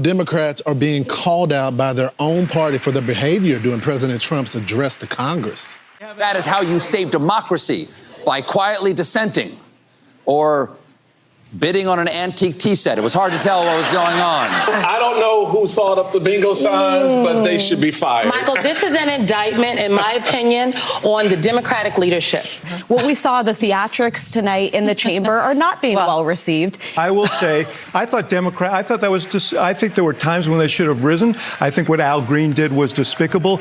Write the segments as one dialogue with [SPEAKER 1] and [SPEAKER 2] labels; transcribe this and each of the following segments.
[SPEAKER 1] Democrats are being called out by their own party for their behavior during President Trump's address to Congress.
[SPEAKER 2] That is how you save democracy, by quietly dissenting or bidding on an antique tea set. It was hard to tell what was going on.
[SPEAKER 3] I don't know who thought up the bingo signs, but they should be fired.
[SPEAKER 4] Michael, this is an indictment, in my opinion, on the Democratic leadership.
[SPEAKER 5] What we saw, the theatrics tonight in the chamber, are not being well received.
[SPEAKER 6] I will say, I think there were times when they should have risen. I think what Al Green did was despicable.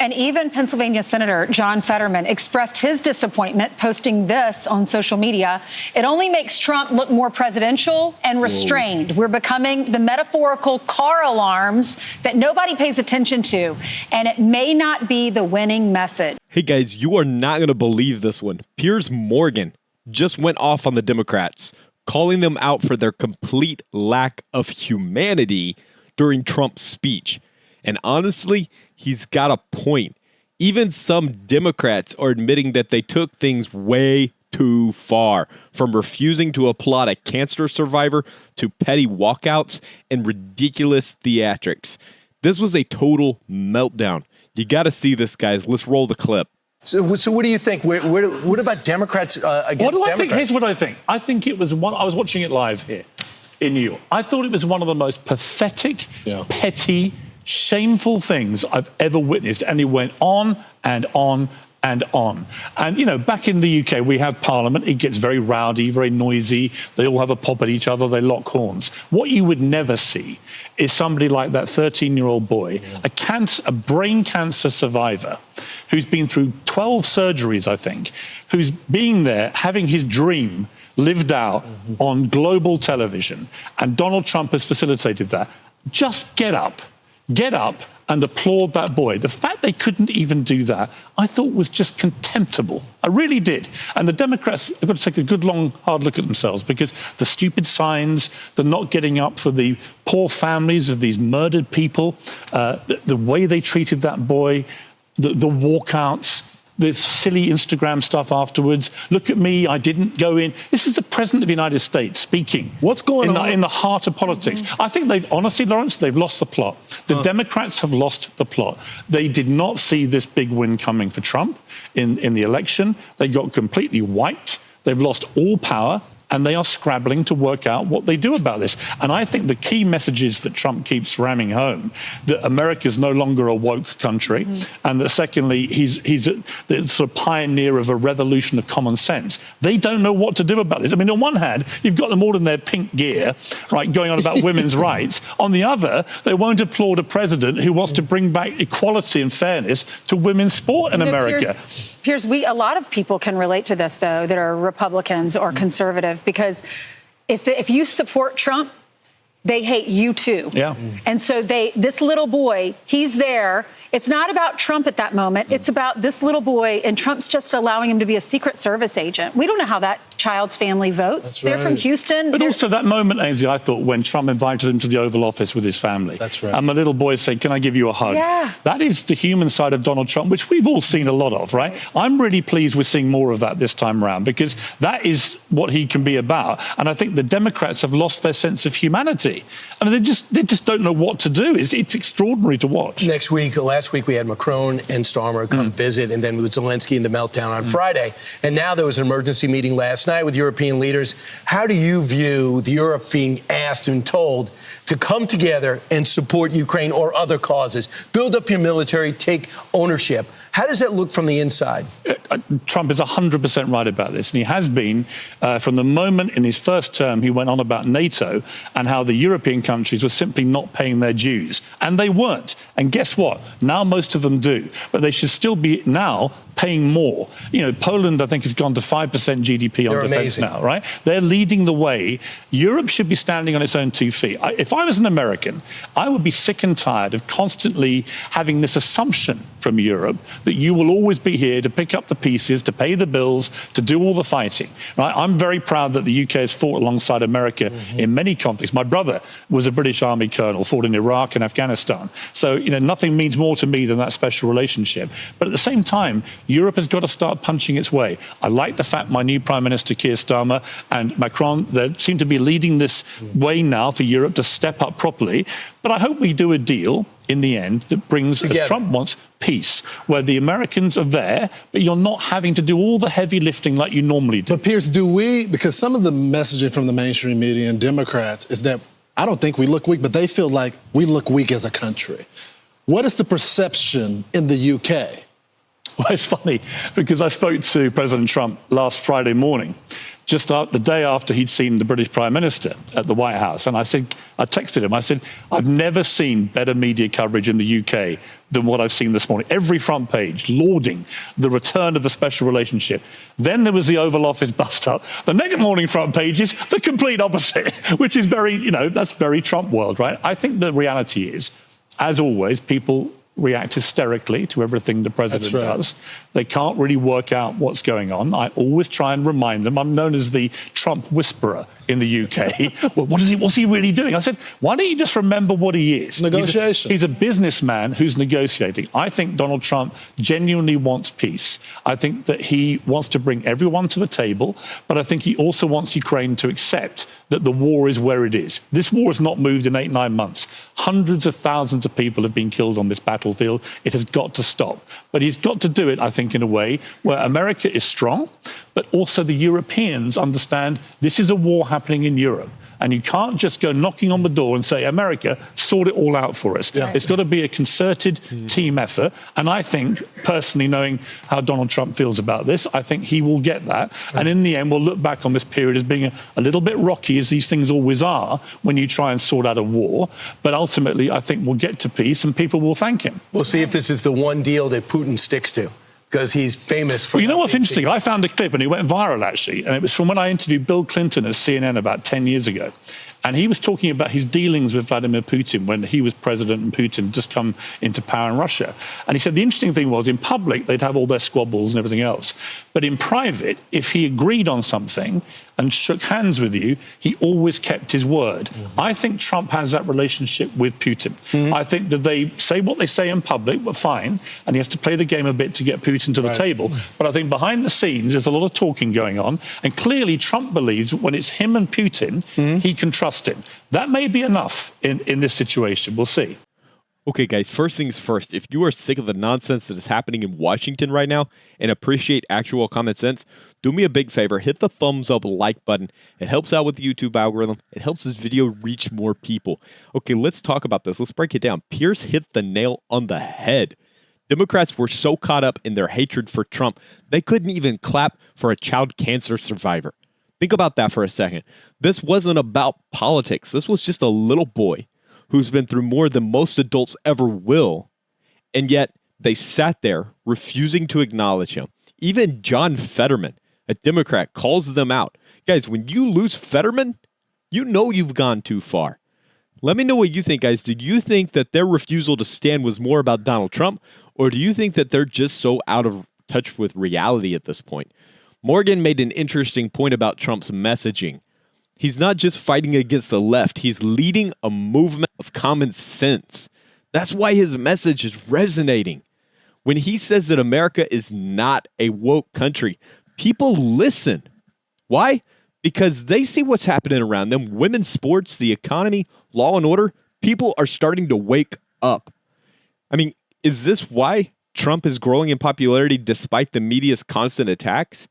[SPEAKER 7] And even Pennsylvania Senator John Fetterman expressed his disappointment, posting this on social media. It only makes Trump look more presidential and restrained. We're becoming the metaphorical car alarms that nobody pays attention to, and it may not be the winning message.
[SPEAKER 8] Hey guys, you are not going to believe this one. Piers Morgan just went off on the Democrats, calling them out for their complete lack of humanity during Trump's speech. And honestly, he's got a point. Even some Democrats are admitting that they took things way too far, from refusing to applaud a cancer survivor to petty walkouts and ridiculous theatrics. This was a total meltdown. You got to see this, guys. Let's roll the clip.
[SPEAKER 9] So what do you think? What about Democrats against Democrats?
[SPEAKER 10] What do I think? Here's what I think. I think it was one. I was watching it live here in New York. I thought it was one of the most pathetic, petty, shameful things I've ever witnessed. And it went on and on and on. And, you know, back in the UK, we have Parliament. It gets very rowdy, very noisy. They all have a pop at each other. They lock horns. What you would never see is somebody like that 13-year-old boy, a brain cancer survivor, who's been through 12 surgeries, I think, who's being there, having his dream lived out on global television. And Donald Trump has facilitated that. Just get up and applaud that boy. The fact they couldn't even do that, I thought was just contemptible. I really did. And the Democrats have got to take a good, long, hard look at themselves, because the stupid signs, the not getting up for the poor families of these murdered people, the way they treated that boy, the walkouts, the silly Instagram stuff afterwards. Look at me, I didn't go in. This is the President of the United States speaking.
[SPEAKER 1] What's going on?
[SPEAKER 10] In the heart of politics. I think they've, honestly, Lawrence, they've lost the plot. The Democrats have lost the plot. They did not see this big win coming for Trump in the election. They got completely wiped. They've lost all power. And they are scrabbling to work out what they do about this. And I think the key messages that Trump keeps ramming home, that America is no longer a woke country, and that secondly, he's the sort of pioneer of a revolution of common sense. They don't know what to do about this. I mean, on one hand, you've got them all in their pink gear, right, going on about women's rights. On the other, they won't applaud a president who wants to bring back equality and fairness to women's sport in America.
[SPEAKER 7] Piers, a lot of people can relate to this, though, that are Republicans or conservative, because if you support Trump, they hate you too.
[SPEAKER 10] Yeah.
[SPEAKER 7] And so this little boy, he's there. It's not about Trump at that moment. It's about this little boy, and Trump's just allowing him to be a Secret Service agent. We don't know how that child's family votes. They're from Houston.
[SPEAKER 10] But also that moment, Ainsley, I thought, when Trump invited him to the Oval Office with his family.
[SPEAKER 1] That's right.
[SPEAKER 10] And the little boy said, "Can I give you a hug?"
[SPEAKER 7] Yeah.
[SPEAKER 10] That is the human side of Donald Trump, which we've all seen a lot of, right? I'm really pleased we're seeing more of that this time around, because that is what he can be about. And I think the Democrats have lost their sense of humanity. I mean, they just don't know what to do. It's extraordinary to watch.
[SPEAKER 9] Last week we had Macron and Starmer come visit, and then with Zelensky in the meltdown on Friday. And now there was an emergency meeting last night with European leaders. How do you view Europe being asked and told to come together and support Ukraine or other causes, build up your military, take ownership? How does that look from the inside?
[SPEAKER 10] Trump is 100% right about this, and he has been from the moment in his first term he went on about NATO and how the European countries were simply not paying their dues. And they weren't. And guess what? Now most of them do. But they should still be now paying more. You know, Poland, I think, has gone to 5% GDP on defense now, right? They're leading the way. Europe should be standing on its own 2 feet. If I was an American, I would be sick and tired of constantly having this assumption from Europe that you will always be here to pick up the pieces, to pay the bills, to do all the fighting. Right? I'm very proud that the UK has fought alongside America in many conflicts. My brother was a British Army colonel, fought in Iraq and Afghanistan. So, you know, nothing means more to me than that special relationship. But at the same time, Europe has got to start punching its way. I like the fact my new Prime Minister, Keir Starmer, and Macron, they seem to be leading this way now for Europe to step up properly. But I hope we do a deal in the end that brings, as Trump wants, peace, where the Americans are there, but you're not having to do all the heavy lifting like you normally do.
[SPEAKER 1] But Piers, because some of the messaging from the mainstream media and Democrats is that I don't think we look weak, but they feel like we look weak as a country. What is the perception in the UK?
[SPEAKER 10] Well, it's funny because I spoke to President Trump last Friday morning, just the day after he'd seen the British Prime Minister at the White House. And I texted him, I said, I've never seen better media coverage in the UK than what I've seen this morning. Every front page lauding the return of the special relationship. Then there was the Oval Office bust-up. The next morning front page is the complete opposite, which is very, that's very Trump world, right? I think the reality is, as always, people react hysterically to everything the president does. They can't really work out what's going on. I always try and remind them. I'm known as the Trump whisperer in the UK. Well, what's he really doing? I said, why don't you just remember what he is?
[SPEAKER 1] Negotiation.
[SPEAKER 10] He's a businessman who's negotiating. I think Donald Trump genuinely wants peace. I think that he wants to bring everyone to the table, but I think he also wants Ukraine to accept that the war is where it is. This war has not moved in 8-9 months. Hundreds of thousands of people have been killed on this battlefield. It has got to stop. But he's got to do it, I think, in a way where America is strong, but also the Europeans understand this is a war happening in Europe. And you can't just go knocking on the door and say, America, sort it all out for us. Yeah. It's got to be a concerted team effort. And I think, personally, knowing how Donald Trump feels about this, I think he will get that. And in the end, we'll look back on this period as being a little bit rocky, as these things always are when you try and sort out a war. But ultimately, I think we'll get to peace and people will thank him.
[SPEAKER 9] We'll see if this is the one deal that Putin sticks to, because he's famous for...
[SPEAKER 10] Well, you know what's interesting? I found a clip, and it went viral, actually, and it was from when I interviewed Bill Clinton at CNN about 10 years ago. And he was talking about his dealings with Vladimir Putin when he was president and Putin had just come into power in Russia. And he said the interesting thing was, in public, they'd have all their squabbles and everything else. But in private, if he agreed on something and shook hands with you, he always kept his word. I think Trump has that relationship with Putin. I think that they say what they say in public, but fine, and he has to play the game a bit to get Putin to the table. But I think behind the scenes, there's a lot of talking going on, and clearly Trump believes when it's him and Putin, he can trust him. That may be enough in this situation. We'll see.
[SPEAKER 8] Okay, guys, first things first. If you are sick of the nonsense that is happening in Washington right now and appreciate actual common sense, do me a big favor. Hit the thumbs up like button. It helps out with the YouTube algorithm. It helps this video reach more people. Okay, let's talk about this. Let's break it down. Piers hit the nail on the head. Democrats were so caught up in their hatred for Trump, they couldn't even clap for a child cancer survivor. Think about that for a second. This wasn't about politics. This was just a little boy who's been through more than most adults ever will, and yet they sat there refusing to acknowledge him. Even John Fetterman, a Democrat, calls them out. Guys, when you lose Fetterman, you know you've gone too far. Let me know what you think, guys. Do you think that their refusal to stand was more about Donald Trump, or do you think that they're just so out of touch with reality at this point? Morgan made an interesting point about Trump's messaging. He's not just fighting against the left, he's leading a movement of common sense. That's why his message is resonating. When he says that America is not a woke country, people listen. Why? Because they see what's happening around them. Women's sports, the economy, law and order. People are starting to wake up. I mean, is this why Trump is growing in popularity despite the media's constant attacks?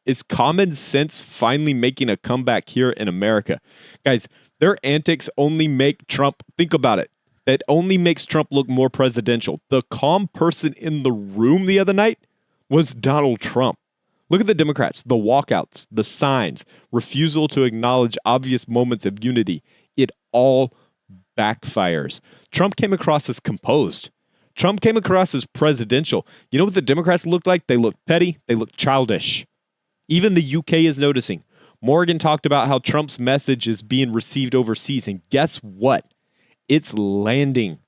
[SPEAKER 8] Is common sense finally making a comeback here in America? Guys, their antics only make Trump, think about it, that only makes Trump look more presidential. The calm person in the room the other night was Donald Trump. Look at the Democrats, the walkouts, the signs, refusal to acknowledge obvious moments of unity. It all backfires. Trump came across as composed. Trump came across as presidential. You know what the Democrats looked like? They looked petty. They looked childish. Even the UK is noticing. Morgan talked about how Trump's message is being received overseas, and guess what? It's landing.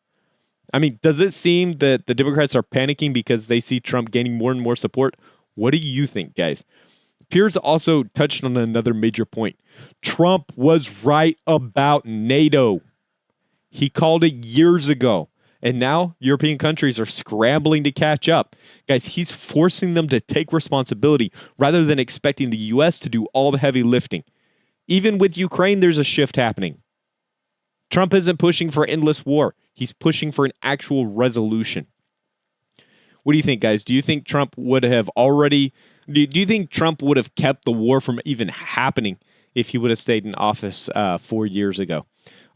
[SPEAKER 8] I mean, does it seem that the Democrats are panicking because they see Trump gaining more and more support? What do you think, guys? Piers also touched on another major point. Trump was right about NATO. He called it years ago. And now European countries are scrambling to catch up. Guys, he's forcing them to take responsibility rather than expecting the U.S. to do all the heavy lifting. Even with Ukraine, there's a shift happening. Trump isn't pushing for endless war. He's pushing for an actual resolution. What do you think, guys? Do you think Trump would have already... Do you think Trump would have kept the war from even happening if he would have stayed in office 4 years ago?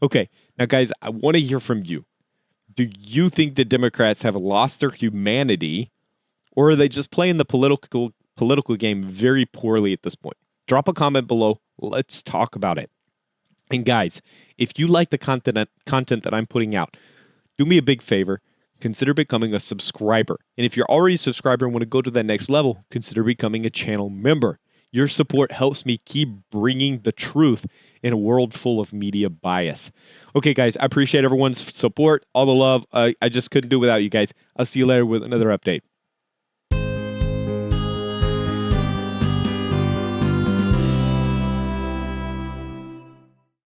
[SPEAKER 8] Okay, now, guys, I want to hear from you. Do you think the Democrats have lost their humanity, or are they just playing the political game very poorly at this point? Drop a comment below. Let's talk about it. And guys, if you like the content that I'm putting out, do me a big favor. Consider becoming a subscriber. And if you're already a subscriber and want to go to that next level, consider becoming a channel member. Your support helps me keep bringing the truth in a world full of media bias. Okay, guys, I appreciate everyone's support, all the love. I just couldn't do it without you guys. I'll see you later with another update.